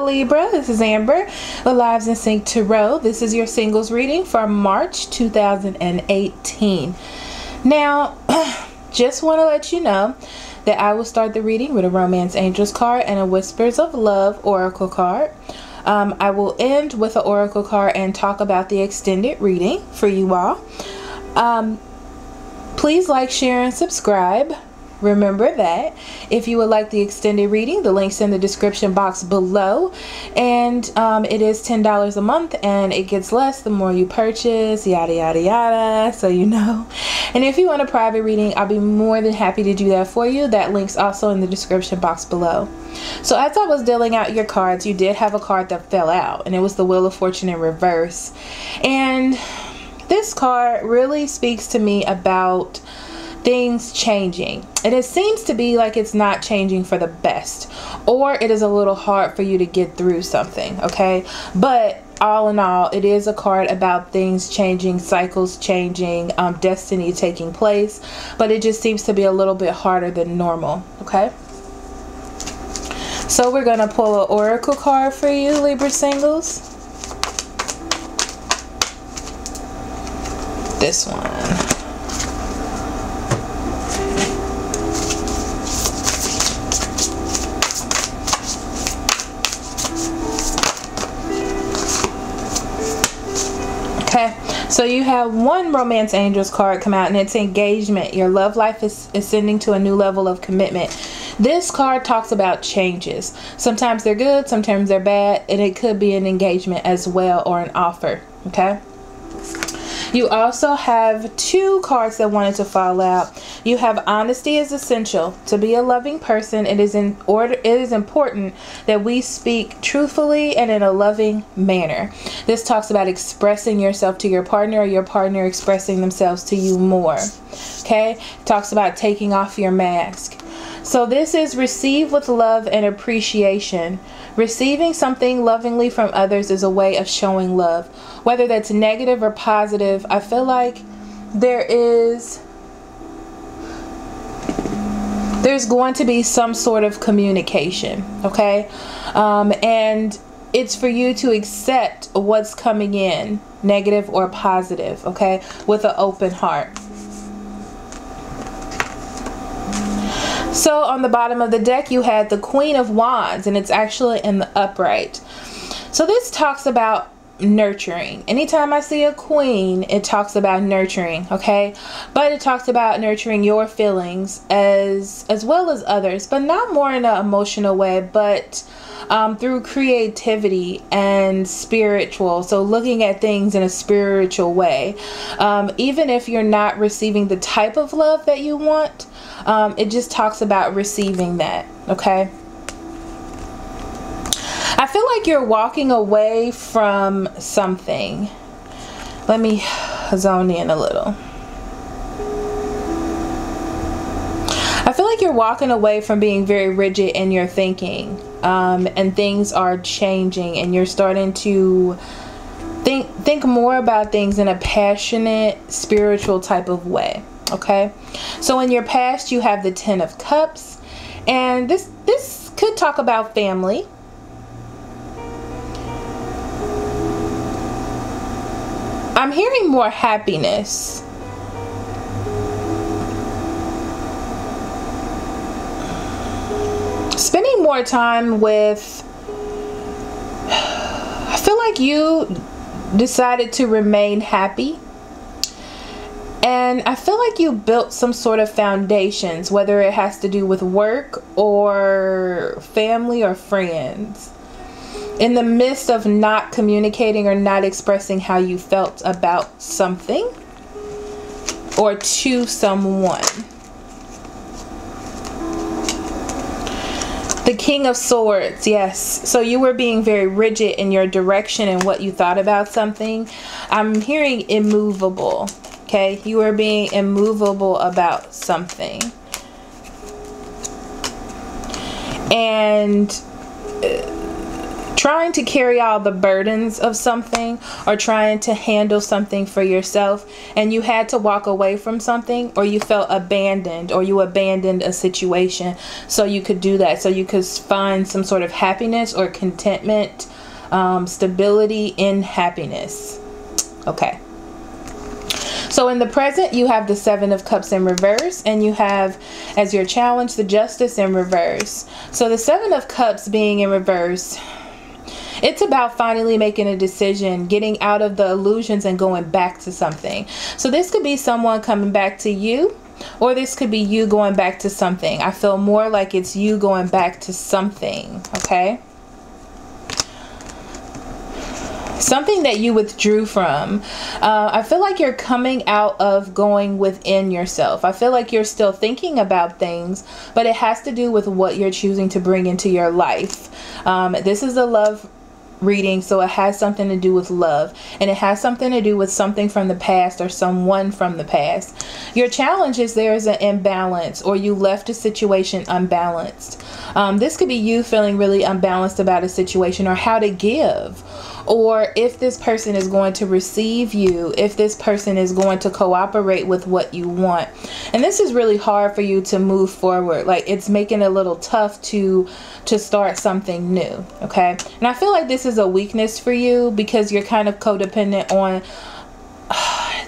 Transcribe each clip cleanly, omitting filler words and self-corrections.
Libra. This is Amber, the Lives in Sync Tarot. This is your singles reading for March 2018. Now, just want to let you know that I will start the reading with a Romance Angels card and a Whispers of Love Oracle card. I will end with an Oracle card and talk about the extended reading for you all. Please like, share, and subscribe. Remember that if you would like the extended reading, the link's in the description box below, and it is $10 a month, and it gets less the more you purchase, yada yada yada, so you know. And if you want a private reading, I'll be more than happy to do that for you. That link's also in the description box below. So as I was dealing out your cards, you did have a card that fell out, and it was the Wheel of Fortune in reverse. And this card really speaks to me about things changing, and it seems to be like it's not changing for the best, or it is a little hard for you to get through something, okay? But all in all, it is a card about things changing, cycles changing, destiny taking place, but it just seems to be a little bit harder than normal, okay? So we're gonna pull an Oracle card for you, Libra singles. This one. So you have one Romance Angels card come out, and it's engagement. Your love life is ascending to a new level of commitment. This card talks about changes. Sometimes they're good, sometimes they're bad, and it could be an engagement as well, or an offer, okay? You also have two cards that wanted to fall out. You have honesty is essential. To be a loving person, it is important that we speak truthfully and in a loving manner. This talks about expressing yourself to your partner, or your partner expressing themselves to you more. Okay? It talks about taking off your mask. So this is receive with love and appreciation. Receiving something lovingly from others is a way of showing love. Whether that's negative or positive, I feel like there's going to be some sort of communication, okay? And it's for you to accept what's coming in, negative or positive, okay? With an open heart. So on the bottom of the deck, you had the Queen of Wands, and it's actually in the upright. So this talks about nurturing. Anytime I see a queen, it talks about nurturing, okay? But it talks about nurturing your feelings as well as others, but not more in an emotional way, but through creativity and spiritual. So looking at things in a spiritual way. Even if you're not receiving the type of love that you want, it just talks about receiving that, okay? I feel like you're walking away from something. Let me zone in a little. I feel like you're walking away from being very rigid in your thinking, and things are changing, and you're starting to think more about things in a passionate, spiritual type of way, okay? So in your past, you have the Ten of Cups, and this could talk about family. I'm hearing more happiness. Spending more time with, I feel like you decided to remain happy. And I feel like you built some sort of foundations, whether it has to do with work or family or friends, in the midst of not communicating or not expressing how you felt about something or to someone. The King of Swords, yes. So you were being very rigid in your direction and what you thought about something. I'm hearing immovable, okay? You were being immovable about something. And trying to carry all the burdens of something, or trying to handle something for yourself, and you had to walk away from something, or you felt abandoned, or you abandoned a situation so you could do that, so you could find some sort of happiness or contentment, stability in happiness. Okay. So in the present, you have the Seven of Cups in reverse, and you have as your challenge the Justice in reverse. So the Seven of Cups being in reverse, it's about finally making a decision, getting out of the illusions and going back to something. So this could be someone coming back to you, or this could be you going back to something. I feel more like it's you going back to something, okay? Something that you withdrew from. I feel like you're coming out of going within yourself. I feel like you're still thinking about things, but it has to do with what you're choosing to bring into your life. This is a love reading, so it has something to do with love, and it has something to do with something from the past or someone from the past. Your challenge is there is an imbalance, or you left a situation unbalanced. This could be you feeling really unbalanced about a situation, or how to give, or if this person is going to receive you, if this person is going to cooperate with what you want. And this is really hard for you to move forward. Like, it's making it a little tough to start something new, okay? And I feel like this is a weakness for you, because you're kind of codependent on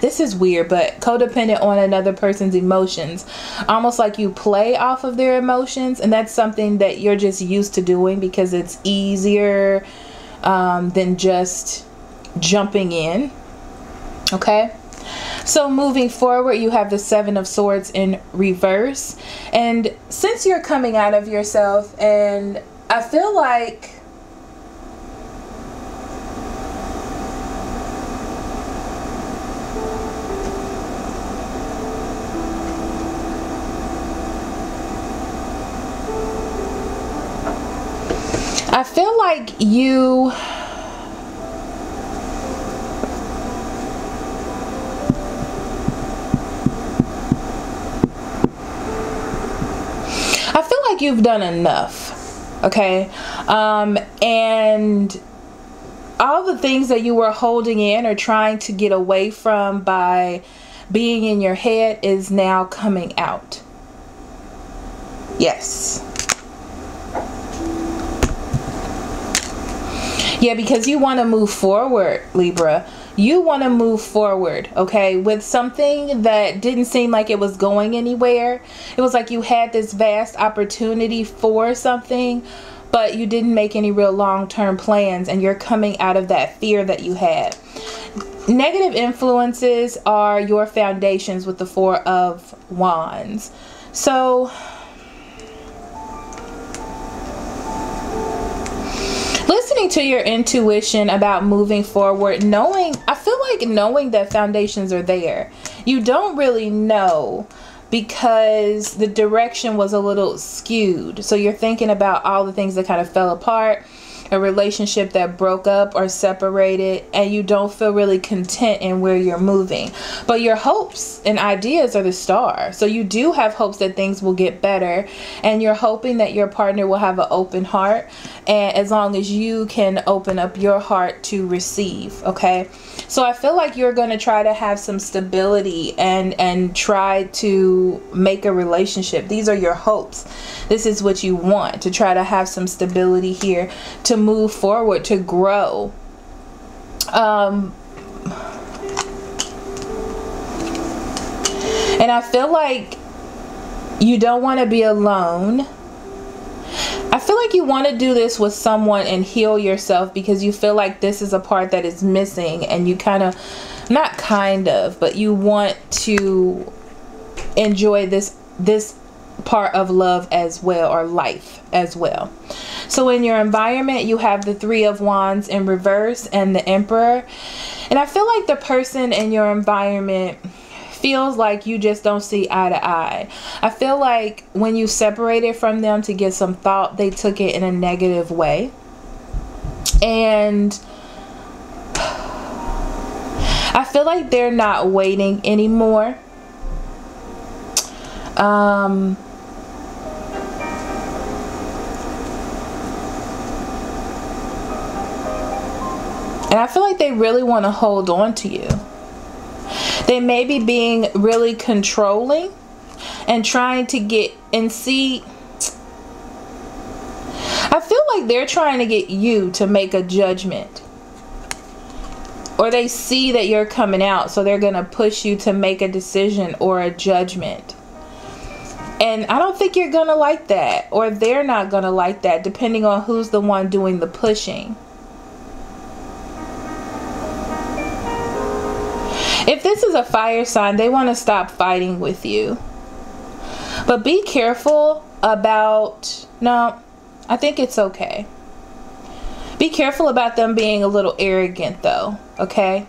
this is weird, but codependent on another person's emotions, almost like you play off of their emotions, and that's something that you're just used to doing because it's easier than just jumping in, okay? So moving forward, you have the Seven of Swords in reverse, and since you're coming out of yourself, and I feel like you you've done enough, okay? And all the things that you were holding in or trying to get away from by being in your head is now coming out. Yes. Yeah, because you want to move forward, Libra. You want to move forward, okay, with something that didn't seem like it was going anywhere. It was like you had this vast opportunity for something, but you didn't make any real long-term plans, and you're coming out of that fear that you had. Negative influences are your foundations with the Four of Wands. So listening to your intuition about moving forward, I feel like knowing that foundations are there. You don't really know because the direction was a little skewed. So you're thinking about all the things that kind of fell apart, a relationship that broke up or separated, and you don't feel really content in where you're moving. But your hopes and ideas are the star. So you do have hopes that things will get better, and you're hoping that your partner will have an open heart, and as long as you can open up your heart to receive, okay? So I feel like you're going to try to have some stability and try to make a relationship. These are your hopes. This is what you want, to try to have some stability here, to move forward, to grow. And I feel like you don't want to be alone. I feel like you want to do this with someone and heal yourself, because you feel like this is a part that is missing, and you but you want to enjoy this part of love as well, or life as well. So in your environment, you have the Three of Wands in reverse and the Emperor. And I feel like the person in your environment feels like you just don't see eye to eye. I feel like when you separated from them to get some thought, they took it in a negative way. And I feel like they're not waiting anymore. And I feel like they really want to hold on to you. They may be being really controlling and trying to get and see. I feel like they're trying to get you to make a judgment. Or they see that you're coming out, so they're going to push you to make a decision or a judgment. And I don't think you're going to like that. Or they're not going to like that, depending on who's the one doing the pushing. If this is a fire sign, they want to stop fighting with you. But be careful about... No, I think it's okay. Be careful about them being a little arrogant, though, okay?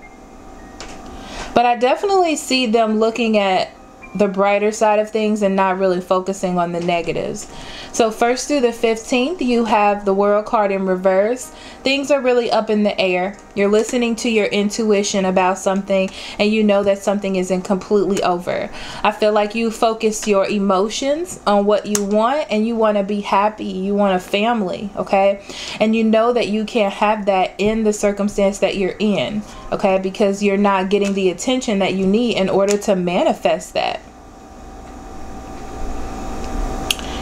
But I definitely see them looking at the brighter side of things and not really focusing on the negatives. So 1st through the 15th, you have the World card in reverse. Things are really up in the air. You're listening to your intuition about something, and you know that something isn't completely over. I feel like you focus your emotions on what you want, and you want to be happy. You want a family, okay? And you know that you can't have that in the circumstance that you're in, okay? Because you're not getting the attention that you need in order to manifest that.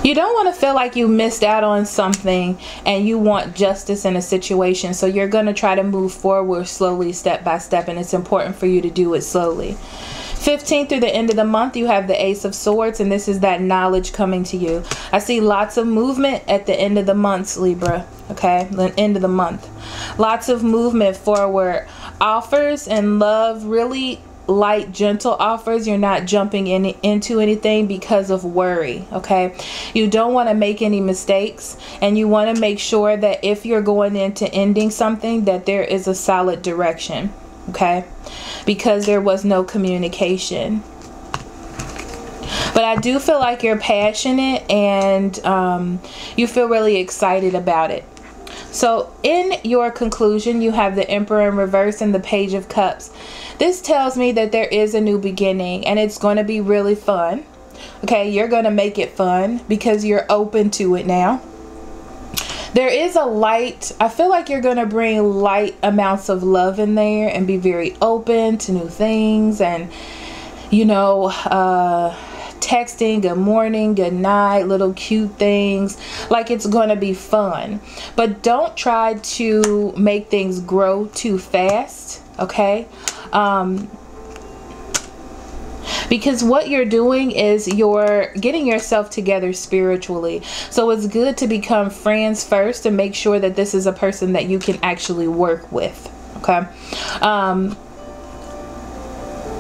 You don't want to feel like you missed out on something and you want justice in a situation. So you're going to try to move forward slowly, step by step, and it's important for you to do it slowly. 15th through the end of the month, you have the Ace of Swords, and this is that knowledge coming to you. I see lots of movement at the end of the month, Libra. Okay, the end of the month. Lots of movement forward. Offers and love, really light, gentle offers. You're not jumping into anything because of worry, okay? You don't want to make any mistakes, and you want to make sure that if you're going into ending something, that there is a solid direction, okay? Because there was no communication. But I do feel like you're passionate, and you feel really excited about it. So in your conclusion, you have the Emperor in reverse and the Page of Cups. This tells me that there is a new beginning, and it's going to be really fun. Okay, you're going to make it fun because you're open to it now. There is a light, I feel like you're going to bring light amounts of love in there and be very open to new things, and, you know, texting, good morning, good night, little cute things. Like, it's going to be fun. But don't try to make things grow too fast, okay? Because what you're doing is you're getting yourself together spiritually. So it's good to become friends first and make sure that this is a person that you can actually work with, okay?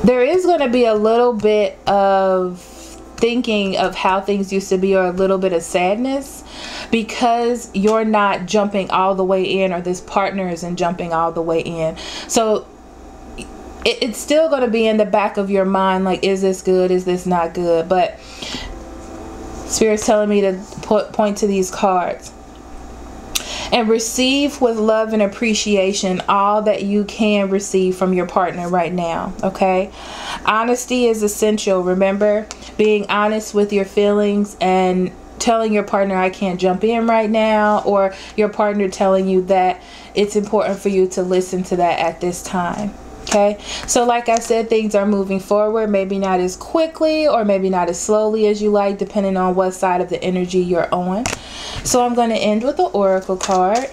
There is going to be a little bit of thinking of how things used to be, or a little bit of sadness, because you're not jumping all the way in, or this partner isn't jumping all the way in. So it's still going to be in the back of your mind, like, is this good, is this not good? But Spirit's telling me to point to these cards and receive with love and appreciation all that you can receive from your partner right now, okay? Honesty is essential. Remember, being honest with your feelings and telling your partner, I can't jump in right now, or your partner telling you that it's important for you to listen to that at this time. Okay, so like I said, things are moving forward, maybe not as quickly or maybe not as slowly as you like, depending on what side of the energy you're on. So I'm going to end with the Oracle card.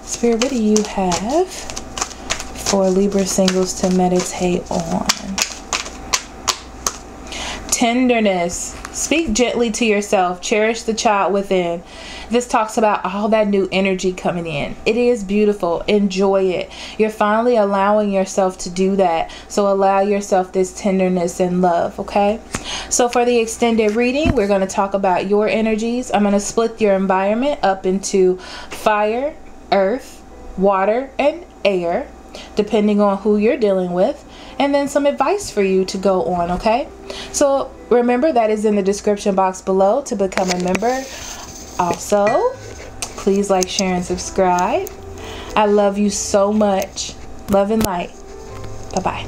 Spirit, what do you have for Libra singles to meditate on? Tenderness. Speak gently to yourself. Cherish the child within. This talks about all that new energy coming in. It is beautiful. Enjoy it. You're finally allowing yourself to do that. So allow yourself this tenderness and love, okay? So for the extended reading, we're going to talk about your energies. I'm going to split your environment up into fire, earth, water, and air, depending on who you're dealing with. And then some advice for you to go on, okay? So remember, that is in the description box below to become a member. Also, please like, share, and subscribe. I love you so much. Love and light. Bye-bye.